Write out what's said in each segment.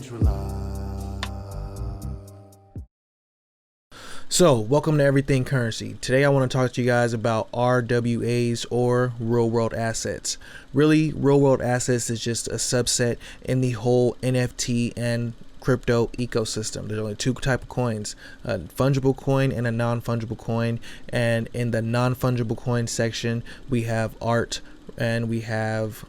decentralized. So, welcome to Everything Currency. Today I want to talk to you guys about RWAs, or real world assets. Really, real world assets is just a subset in the whole NFT and crypto ecosystem. There's only two types of coins, a fungible coin and a non-fungible coin. And in the non-fungible coin section, we have art, and we have,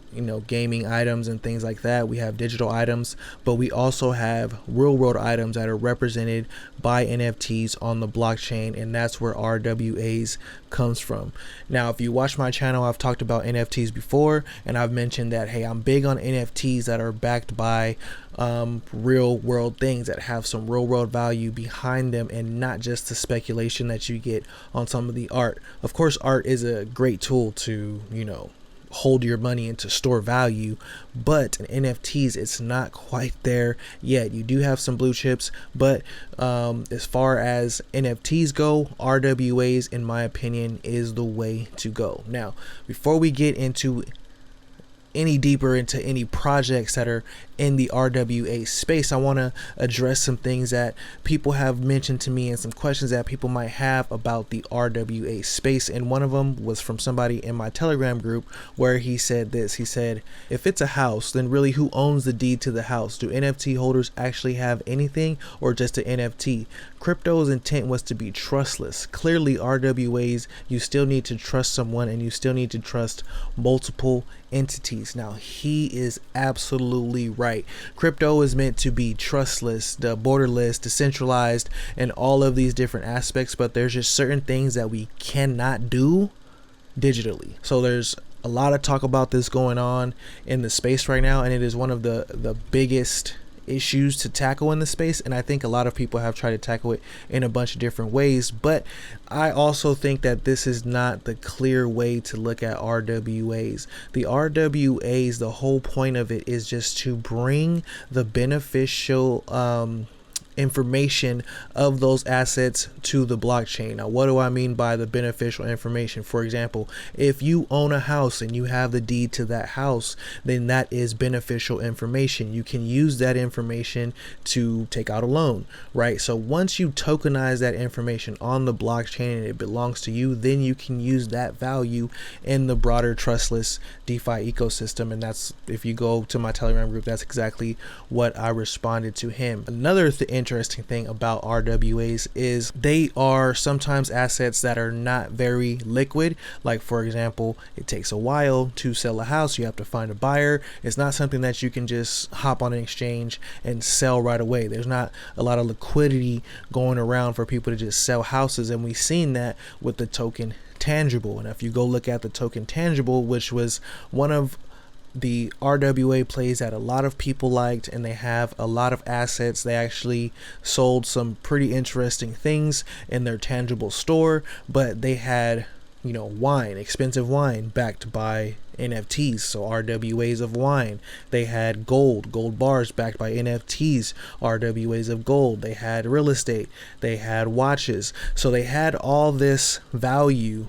gaming items and things like that. We have digital items, but we also have real world items that are represented by NFTs on the blockchain, and that's where RWAs comes from. Now, if you watch my channel, I've talked about NFTs before, and I've mentioned that, hey, I'm big on NFTs that are backed by real world things that have some real world value behind them, and not just the speculation that you get on some of the art. Of course, art is a great tool to, hold your money and to store value, but in NFTs it's not quite there yet. You do have some blue chips, but as far as NFTs go, RWAs, in my opinion, is the way to go. Now, before we get into any deeper into any projects that are in the RWA space, I want to address some things that people have mentioned to me and some questions that people might have about the RWA space. And one of them was from somebody in my Telegram group, where he said this. He said, if it's a house, then really who owns the deed to the house? Do NFT holders actually have anything, or just an NFT? Crypto's intent was to be trustless. Clearly, RWAs, you still need to trust someone, and you still need to trust multiple entities. Now, he is absolutely right. Crypto is meant to be trustless, borderless, decentralized, and all of these different aspects, but there's just certain things that we cannot do digitally. So there's a lot of talk about this going on in the space right now, and it is one of the biggest issues to tackle in the space, and I think a lot of people have tried to tackle it in a bunch of different ways, but I also think that this is not the clear way to look at RWAs. The RWAs, the whole point of it is just to bring the beneficial information of those assets to the blockchain. Now, what do I mean by the beneficial information? For example, if you own a house and you have the deed to that house, then that is beneficial information. You can use that information to take out a loan, right? So once you tokenize that information on the blockchain and it belongs to you, then you can use that value in the broader trustless DeFi ecosystem. And that's, if you go to my Telegram group, that's exactly what I responded to him. Another interesting thing about RWAs is they are sometimes assets that are not very liquid. Like, for example, it takes a while to sell a house. You have to find a buyer. It's not something that you can just hop on an exchange and sell right away. There's not a lot of liquidity going around for people to just sell houses, and we've seen that with the token Tangible. And if you go look at the token Tangible, which was one of the RWA plays that a lot of people liked, and they have a lot of assets. They actually sold some pretty interesting things in their Tangible store, but they had, wine, expensive wine backed by NFTs, so RWAs of wine. They had gold bars backed by NFTs, RWAs of gold. They had real estate, they had watches. So they had all this value,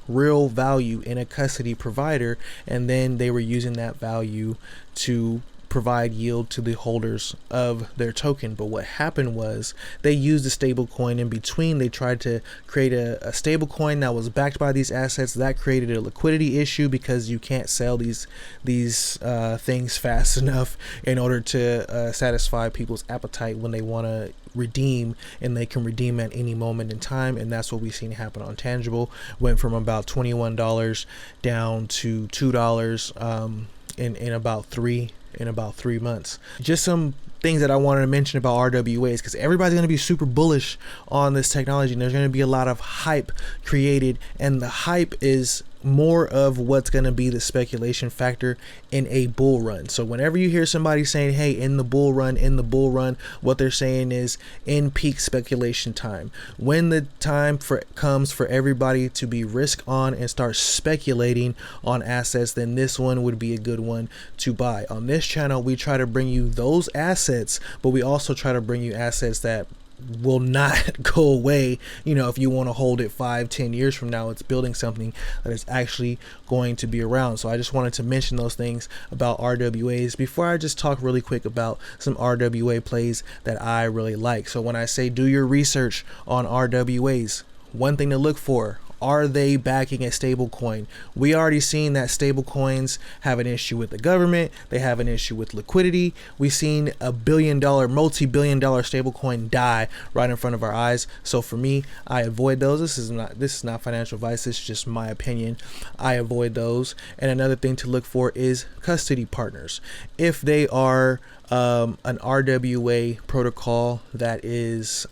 real value, in a custody provider, and then they were using that value to provide yield to the holders of their token. But what happened was they used a stable coin in between. They tried to create a stable coin that was backed by these assets. That created a liquidity issue because you can't sell these things fast enough in order to satisfy people's appetite when they want to redeem, and they can redeem at any moment in time. And that's what we've seen happen on Tangible. Went from about $21 down to $2 in about 3 months. Just some things that I wanted to mention about RWAs, because everybody's going to be super bullish on this technology, and there's going to be a lot of hype created, and the hype is more of what's going to be the speculation factor in a bull run. So whenever you hear somebody saying, hey, in the bull run, what they're saying is in peak speculation time. When the time comes for everybody to be risk on and start speculating on assets, then this one would be a good one to buy. On this channel, we try to bring you those assets, but we also try to bring you assets that will not go away. You know, if you want to hold it 5-10 years from now, it's building something that is actually going to be around. So I just wanted to mention those things about RWAs before I just talk really quick about some RWA plays that I really like. So when I say do your research on RWAs, one thing to look for: are they backing a stable coin? We already seen that stable coins have an issue with the government. They have an issue with liquidity. We've seen a multi-billion dollar stable coin die right in front of our eyes. So for me, I avoid those. This is not financial advice. It's just my opinion. I avoid those. And another thing to look for is custody partners. If they are an RWA protocol that is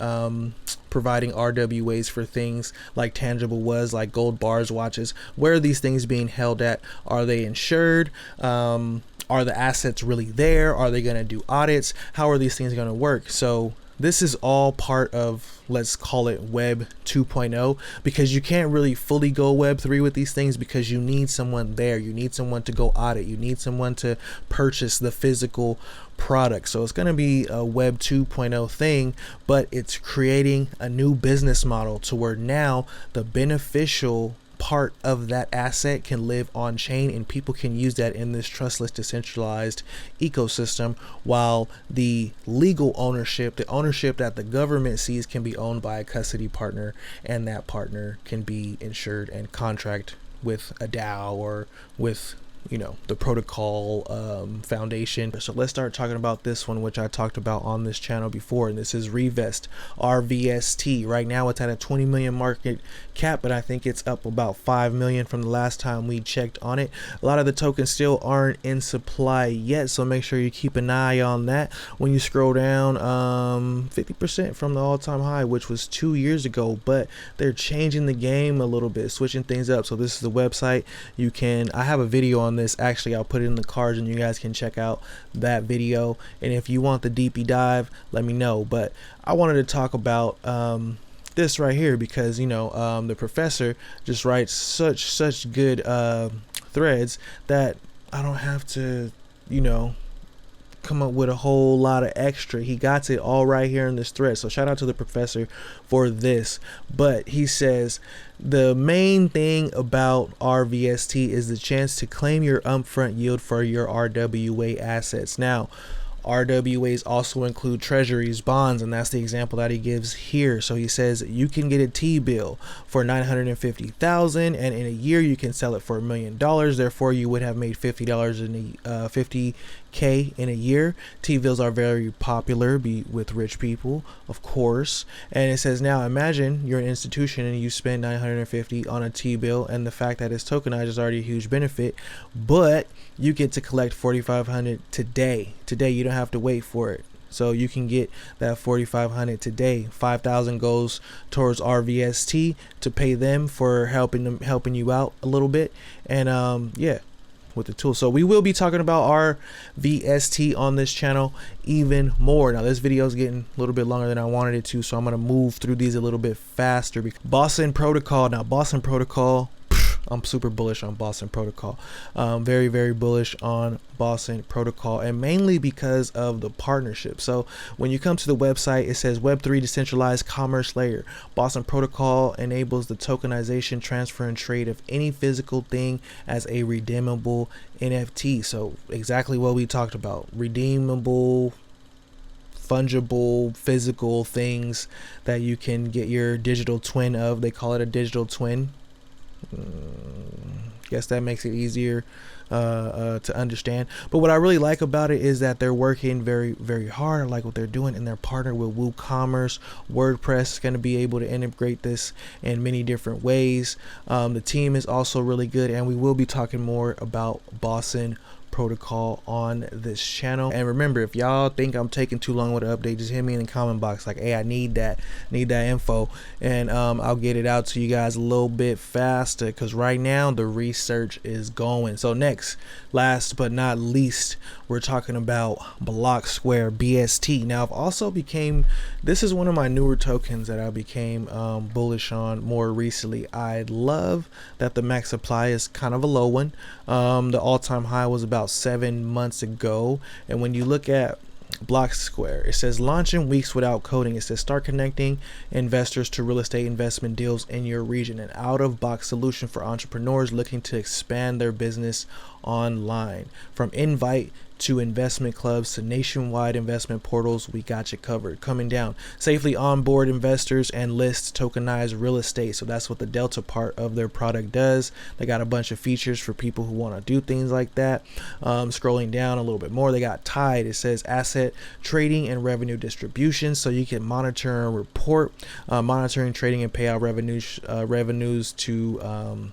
providing RWAs for things like tangible was, like gold bars, watches, where are these things being held at? Are they insured? Are the assets really there? Are they going to do audits? How are these things going to work? So this is all part of, let's call it Web 2.0, because you can't really fully go Web 3 with these things because you need someone there. You need someone to go audit. You need someone to purchase the physical product. So it's going to be a Web 2.0 thing, but it's creating a new business model to where now the beneficial part of that asset can live on chain and people can use that in this trustless decentralized ecosystem, while the legal ownership, the ownership that the government sees, can be owned by a custody partner, and that partner can be insured and contract with a DAO or with, you know, the protocol foundation. So let's start talking about this one, which I talked about on this channel before, and this is Rvst, RVST. Right now it's at a 20 million market cap, but I think it's up about 5 million from the last time we checked on it. A lot of the tokens still aren't in supply yet, so make sure you keep an eye on that. When you scroll down, 50% from the all-time high, which was 2 years ago, but they're changing the game a little bit, switching things up. So this is the website. I have a video on this, actually I'll put it in the cards and you guys can check out that video, and if you want the deepy dive, let me know. But I wanted to talk about this right here because, you know, the professor just writes such good threads that I don't have to, you know, come up with a whole lot of extra. He got it all right here in this thread. So shout out to the professor for this. But he says the main thing about RVST is the chance to claim your upfront yield for your RWA assets. Now, RWAs also include treasuries, bonds, and that's the example that he gives here. So he says you can get a T-bill for $950,000, and in a year you can sell it for $1 million. Therefore, you would have made $50 in a $50K in a year. T-bills are very popular with rich people, of course. And it says, now imagine you're an institution and you spend $950 on a T-bill, and the fact that it's tokenized is already a huge benefit, but you get to collect $4,500 today. You don't have to wait for it. So you can get that $4,500 today. $5,000 goes towards RVST to pay them for helping you out a little bit. And yeah, with the tool. So we will be talking about RVST on this channel even more. Now this video is getting a little bit longer than I wanted it to, so I'm going to move through these a little bit faster. Boson protocol. Now Boson protocol, I'm super bullish on Boson protocol. Very, very bullish on Boson protocol, and mainly because of the partnership. So when you come to the website, it says Web3 decentralized commerce layer. Boson protocol enables the tokenization, transfer, and trade of any physical thing as a redeemable NFT. So exactly what we talked about: redeemable, fungible, physical things that you can get your digital twin of. They call it a digital twin. Guess that makes it easier to understand. But what I really like about it is that they're working very, very hard. I like what they're doing, and they're partnered with WooCommerce. WordPress is going to be able to integrate this in many different ways. The team is also really good, and we will be talking more about Boson protocol on this channel. And remember, if y'all think I'm taking too long with the update, just hit me in the comment box like, hey, I need that info, and I'll get it out to you guys a little bit faster, because right now the research is going. So next, last but not least, we're talking about Block Square, BST. Now I've also this is one of my newer tokens that I became bullish on more recently. I love that the max supply is kind of a low one. The all-time high was about 7 months ago, and when you look at Block Square. It says launch in weeks without coding. It says start connecting investors to real estate investment deals in your region. An out-of-box solution for entrepreneurs looking to expand their business online. From invite to investment clubs to nationwide investment portals, we got you covered. Coming down, safely onboard investors and list tokenized real estate. So that's what the Delta part of their product does. They got a bunch of features for people who want to do things like that. Scrolling down a little bit more, they got Tide. It says asset trading and revenue distribution, so you can monitor and report monitoring, trading, and payout revenues to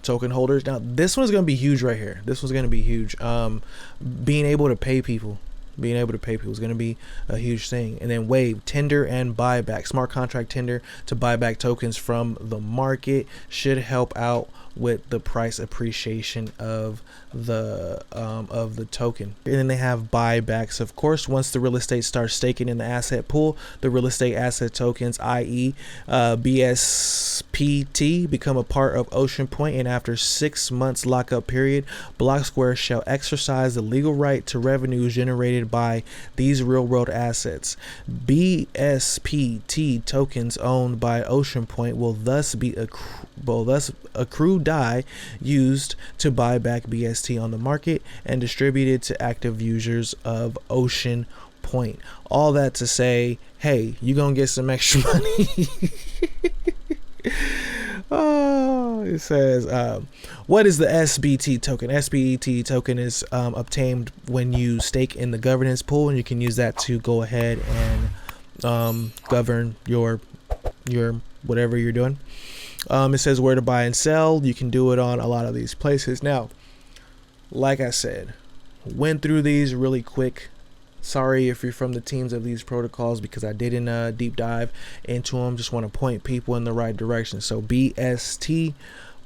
token holders. Now this one's going to be huge right here. This one's going to be huge. Being able to pay people is going to be a huge thing. And then Wave, tender and buyback, smart contract tender to buy back tokens from the market, should help out with the price appreciation of the token. And then they have buybacks, of course, once the real estate starts staking in the asset pool. The real estate asset tokens, i.e. BSPT, become a part of Ocean Point, and after 6 months lockup period, Block Square shall exercise the legal right to revenues generated by these real world assets. BSPT tokens owned by Ocean Point will thus accrue DAI used to buy back BST on the market and distributed to active users of Ocean Point. All that to say, hey, you gonna get some extra money. Oh, it says, what is the SBT token? SBT token is obtained when you stake in the governance pool, and you can use that to go ahead and govern your whatever you're doing. It says where to buy and sell. You can do it on a lot of these places. Now, like I said, went through these really quick. Sorry if you're from the teams of these protocols, because I didn't deep dive into them. Just want to point people in the right direction. So BST,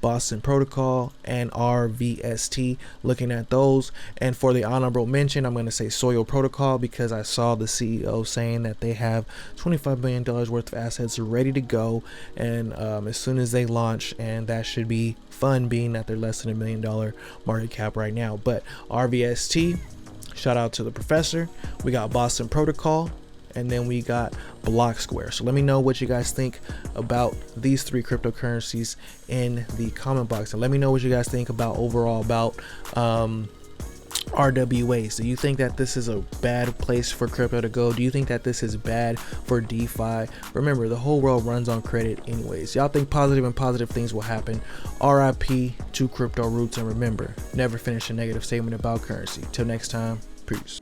Boson Protocol, and Rvst, looking at those. And for the honorable mention, I'm going to say Soil Protocol, because I saw the CEO saying that they have $25 million worth of assets ready to go, and as soon as they launch, and that should be fun, being that they're less than $1 million market cap right now. But Rvst, shout out to the professor. We got Boson Protocol, and then we got Block Square. So let me know what you guys think about these three cryptocurrencies in the comment box, and let me know what you guys think about overall about RWAs. Do you think that this is a bad place for crypto to go? Do you think that this is bad for DeFi? Remember, the whole world runs on credit anyways. Y'all think positive and positive things will happen. RIP to crypto roots, and remember, never finish a negative statement about currency. Till next time, peace.